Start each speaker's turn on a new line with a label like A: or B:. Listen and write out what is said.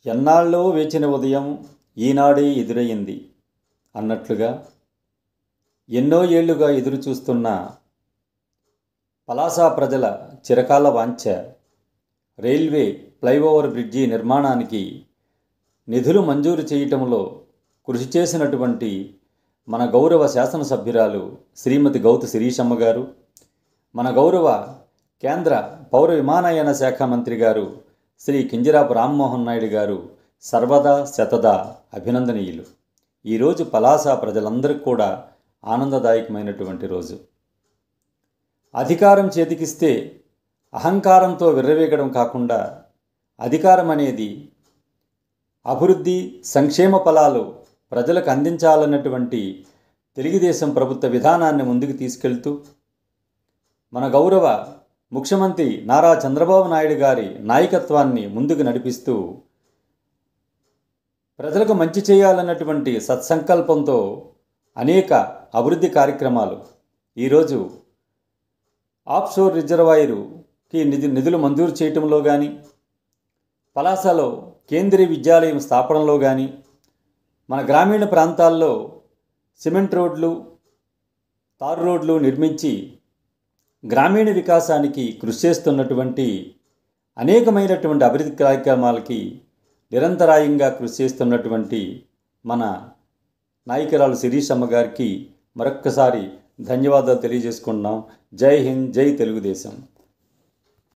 A: ఎన్నాళ్ళో వేచిన ఉదయం ఈనాడే ఎదురయ్యింది అన్నట్లుగా ఎన్నో ఏళ్లుగా ఎదురు చూస్తున్న పలాస ప్రజల చిరకాల వాంఛ రైల్వే ఫ్లైఓవర్ బ్రిడ్జి నిర్మాణానికి నిధులు మంజూరు చేయటంలో కృషి చేసినటువంటి మన గౌరవ శాసనసభ్యురాలు శ్రీమతి గౌతు శిరీషమ్మ గారు, మన గౌరవ కేంద్ర పౌర విమానయాన శాఖ మంత్రి గారు శ్రీ కింజరాపు రామ్మోహన్ నాయుడు గారు సర్వదా శతదా అభినందనీయులు. ఈరోజు పలాస ప్రజలందరికీ కూడా ఆనందదాయకమైనటువంటి రోజు. అధికారం చేతికిస్తే అహంకారంతో విర్రవీగడం కాకుండా అధికారం అనేది అభివృద్ధి సంక్షేమ ఫలాలు ప్రజలకు అందించాలన్నటువంటి తెలుగుదేశం ప్రభుత్వ విధానాన్ని ముందుకు తీసుకెళ్తూ మన గౌరవ ముఖ్యమంత్రి నారా చంద్రబాబు నాయుడు గారి నాయకత్వాన్ని ముందుకు నడిపిస్తూ ప్రజలకు మంచి చేయాలన్నటువంటి సత్సంకల్పంతో అనేక అభివృద్ధి కార్యక్రమాలు ఈరోజు ఆఫ్షోర్ రిజర్వాయరుకి నిధులు మంజూరు చేయటంలో కానీ, పలాసలో కేంద్రీయ విద్యాలయం స్థాపనలో కానీ, మన గ్రామీణ ప్రాంతాల్లో సిమెంట్ రోడ్లు, తారు రోడ్లు నిర్మించి గ్రామీణ వికాసానికి కృషి చేస్తున్నటువంటి అనేకమైనటువంటి అభివృద్ధి కార్యక్రమాలకి నిరంతరాయంగా కృషి చేస్తున్నటువంటి మన నాయకురాలు శిరీషమ్మ గారికి మరొక్కసారి ధన్యవాదాలు తెలియజేసుకుంటున్నాం. జై హింద్, జై తెలుగుదేశం.